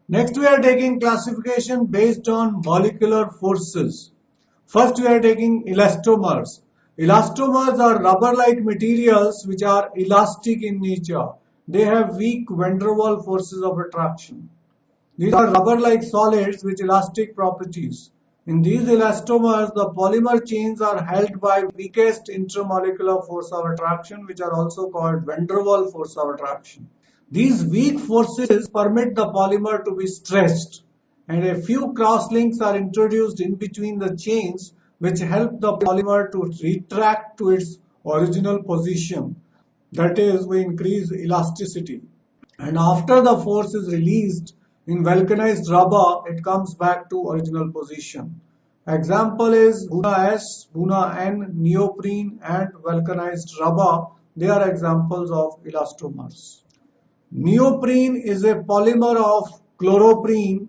Next, we are taking classification based on molecular forces. First, we are taking elastomers. Elastomers are rubber-like materials which are elastic in nature. They have weak van der Waals forces of attraction. These are rubber-like solids with elastic properties. In these elastomers, the polymer chains are held by weakest intermolecular force of attraction, which are also called van der Waals force of attraction. These weak forces permit the polymer to be stretched, and a few crosslinks are introduced in between the chains which help the polymer to retract to its original position. That is, we increase elasticity. And after the force is released in vulcanized rubber, it comes back to original position. Example is Buna S, Buna N, neoprene and vulcanized rubber. They are examples of elastomers. Neoprene is a polymer of chloroprene,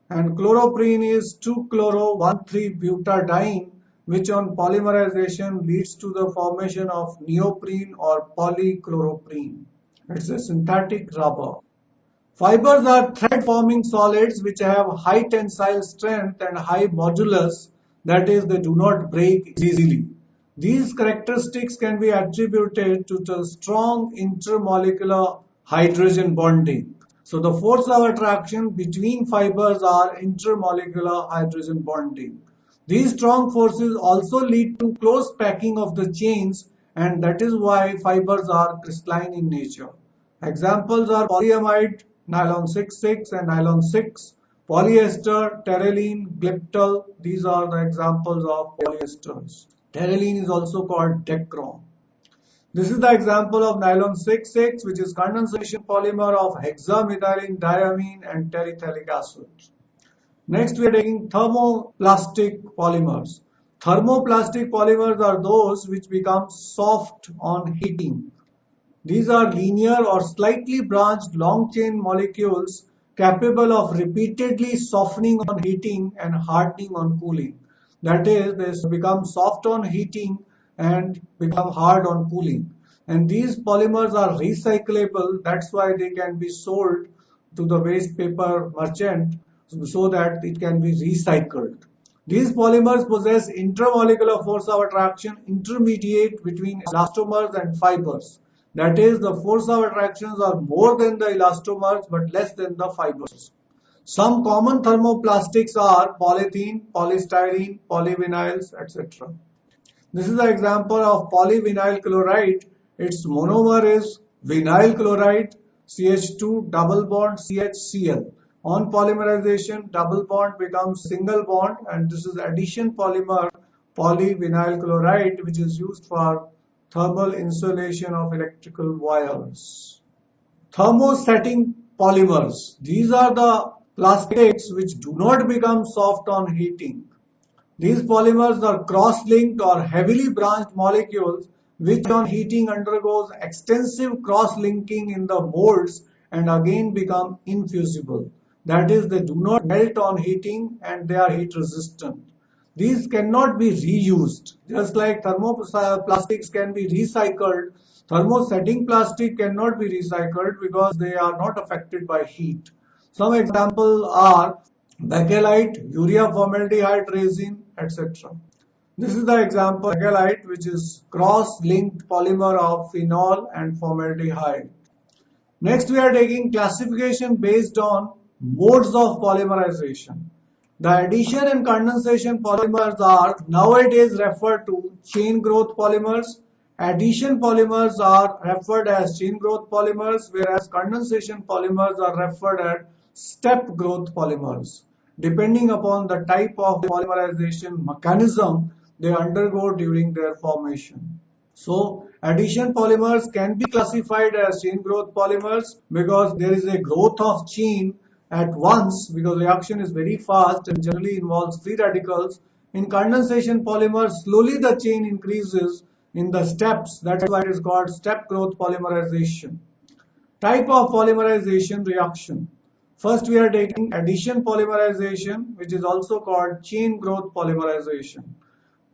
and chloroprene is 2-chloro-1,3-butadiene, which on polymerization leads to the formation of neoprene or polychloroprene. It's a synthetic rubber. Fibers are thread-forming solids which have high tensile strength and high modulus, that is, they do not break easily. These characteristics can be attributed to the strong intermolecular hydrogen bonding. So the force of attraction between fibers are intermolecular hydrogen bonding. These strong forces also lead to close packing of the chains, and that is why fibers are crystalline in nature. Examples are polyamide, nylon 6,6 and nylon 6, polyester, terylene, glyptal. These are the examples of polyesters. Terylene is also called Dacron. This is the example of nylon 6,6, which is condensation polymer of hexamethylene diamine and terephthalic acid. Next, we are taking thermoplastic polymers. Thermoplastic polymers are those which become soft on heating. These are linear or slightly branched long chain molecules capable of repeatedly softening on heating and hardening on cooling. That is, they become soft on heating and become hard on cooling. And these polymers are recyclable. That's why they can be sold to the waste paper merchant so that it can be recycled. These polymers possess intermolecular force of attraction intermediate between elastomers and fibers. That is, the force of attractions are more than the elastomers but less than the fibers. Some common thermoplastics are polythene, polystyrene, polyvinyls, etc. This is the example of polyvinyl chloride. Its monomer is vinyl chloride, CH2 double bond CHCl. On polymerization, double bond becomes single bond, and this is addition polymer polyvinyl chloride, which is used for thermal insulation of electrical wires. Thermosetting polymers. These are the plastics which do not become soft on heating. These polymers are cross-linked or heavily branched molecules which on heating undergoes extensive cross-linking in the molds and again become infusible. That is, they do not melt on heating and they are heat resistant. These cannot be reused. Just like thermoplastics can be recycled, thermosetting plastic cannot be recycled because they are not affected by heat. Some examples are bakelite, urea formaldehyde resin, etc. This is the example of bakelite, which is cross-linked polymer of phenol and formaldehyde. Next, we are taking classification based on modes of polymerization. The addition and condensation polymers are nowadays referred to chain growth polymers. Addition polymers are referred as chain growth polymers, whereas condensation polymers are referred as step growth polymers. Depending upon the type of polymerization mechanism they undergo during their formation. So, addition polymers can be classified as chain growth polymers because there is a growth of chain at once because reaction is very fast and generally involves free radicals. In condensation polymers, slowly the chain increases in the steps. That's why it is called step growth polymerization. Type of polymerization reaction. First, we are taking addition polymerization, which is also called chain growth polymerization.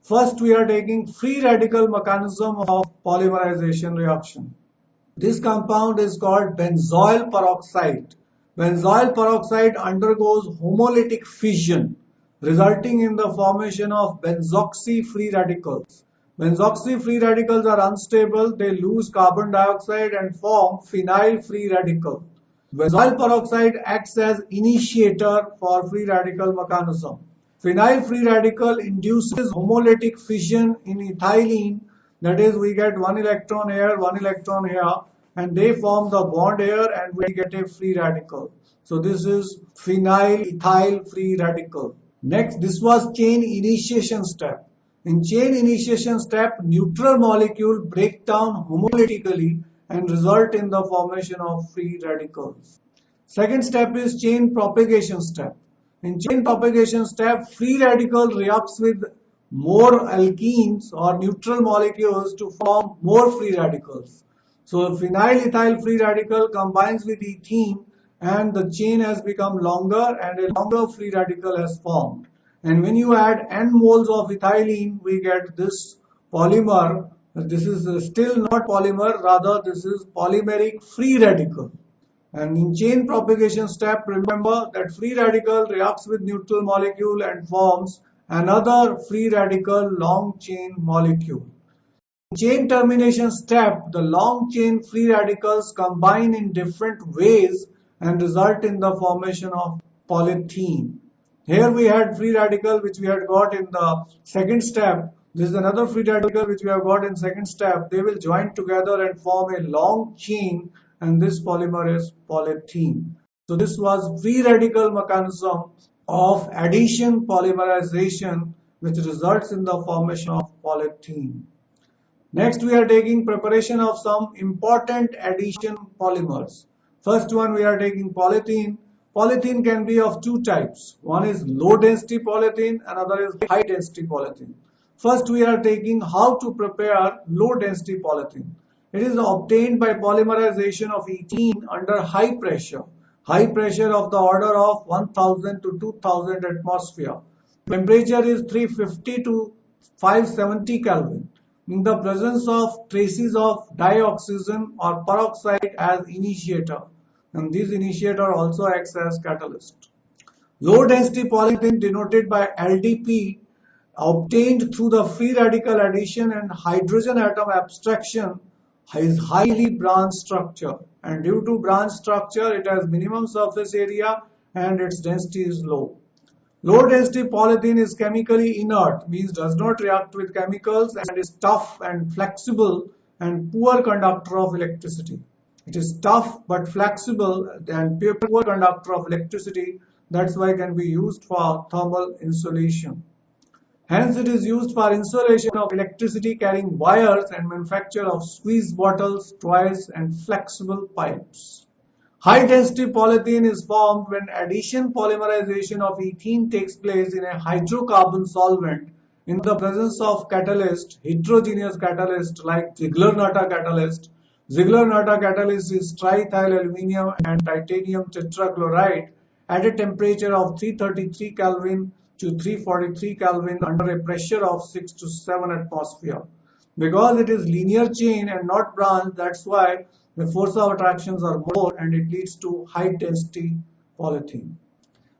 First, we are taking free radical mechanism of polymerization reaction. This compound is called benzoyl peroxide. Benzoyl peroxide undergoes homolytic fission, resulting in the formation of benzoxy free radicals. Benzoxy free radicals are unstable, they lose carbon dioxide and form phenyl free radical. Benzoyl peroxide acts as initiator for free radical mechanism. Phenyl free radical induces homolytic fission in ethylene, that is, we get one electron here, one electron here, and they form the bond here and we get a free radical. So this is phenyl ethyl free radical. Next, this was chain initiation step. In chain initiation step, neutral molecule break down homolytically and result in the formation of free radicals. Second step is chain propagation step. In chain propagation step, free radical reacts with more alkenes or neutral molecules to form more free radicals. So phenyl ethyl free radical combines with ethene and the chain has become longer and a longer free radical has formed. And when you add n moles of ethylene, we get this polymer. This is still not polymer, rather this is polymeric free radical. And in chain propagation step, remember that free radical reacts with neutral molecule and forms another free radical long chain molecule. In chain termination step, the long chain free radicals combine in different ways and result in the formation of polythene. Here we had free radical which we had got in the second step. This is another free radical which we have got in second step. They will join together and form a long chain, and this polymer is polythene. So this was free radical mechanism of addition polymerization which results in the formation of polythene. Next we are taking preparation of some important addition polymers. First one we are taking polythene. Polythene can be of two types. One is low density polythene, another is high density polythene. First we are taking how to prepare low density polythene. It is obtained by polymerization of ethene under high pressure of the order of 1000 to 2000 atmosphere. Temperature is 350 to 570 Kelvin. In the presence of traces of dioxygen or peroxide as initiator, and this initiator also acts as catalyst. Low density polythene, denoted by LDP, obtained through the free radical addition and hydrogen atom abstraction, is highly branch structure, and due to branch structure it has minimum surface area and its density is low. Low density polythene is chemically inert, means does not react with chemicals, and is tough and flexible and poor conductor of electricity. It is tough but flexible and poor conductor of electricity. That's why it can be used for thermal insulation. Hence it is used for insulation of electricity carrying wires and manufacture of squeeze bottles, toys and flexible pipes. High density polythene is formed when addition polymerization of ethene takes place in a hydrocarbon solvent in the presence of catalyst, heterogeneous catalyst like Ziegler-Natta catalyst. Ziegler-Natta catalyst is triethyl aluminum and titanium tetrachloride at a temperature of 333 Kelvin to 343 Kelvin under a pressure of 6 to 7 atmosphere. Because it is linear chain and not branch, that's why the force of attractions are more and it leads to high density polythene.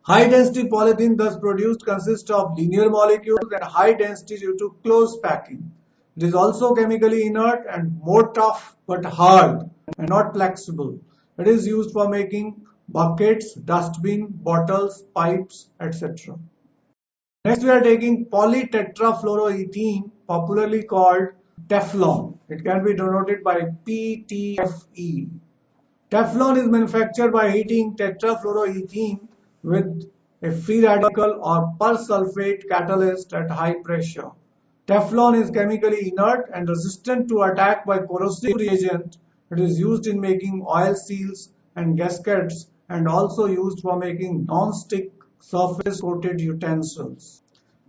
High density polythene thus produced consists of linear molecules and high density due to close packing. It is also chemically inert and more tough but hard and not flexible. It is used for making buckets, dustbin, bottles, pipes, etc. Next we are taking polytetrafluoroethene, popularly called Teflon. It can be denoted by PTFE. Teflon is manufactured by heating tetrafluoroethene with a free radical or persulfate catalyst at high pressure. Teflon is chemically inert and resistant to attack by corrosive reagent. It is used in making oil seals and gaskets and also used for making non-stick surface coated utensils.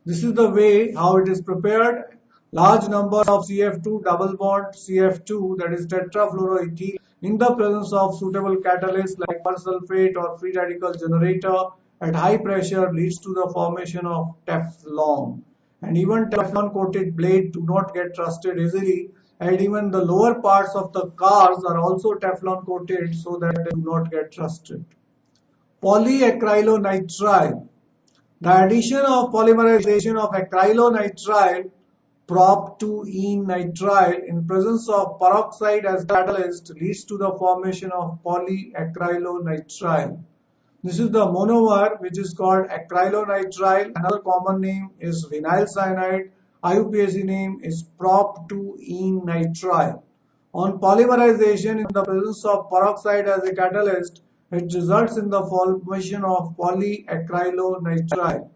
This is the way how it is prepared. Large number of CF2 double bond CF2, that is tetrafluoroethyl, in the presence of suitable catalyst like persulfate or free radical generator at high pressure leads to the formation of Teflon. And even Teflon coated blade do not get rusted easily, and even the lower parts of the cars are also Teflon coated so that they do not get rusted. polyacrylonitrile. The addition of polymerization of acrylonitrile prop to ene nitrile in presence of peroxide as catalyst leads to the formation of polyacrylonitrile. This is the monomer which is called acrylonitrile. Another common name is vinyl cyanide. IUPAC name is prop to ene nitrile. On polymerization in the presence of peroxide as a catalyst, it results in the formation of polyacrylonitrile.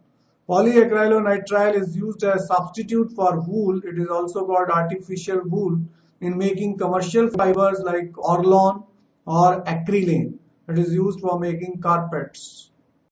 Polyacrylonitrile is used as substitute for wool. It is also called artificial wool in making commercial fibers like Orlon or acrylane. It is used for making carpets.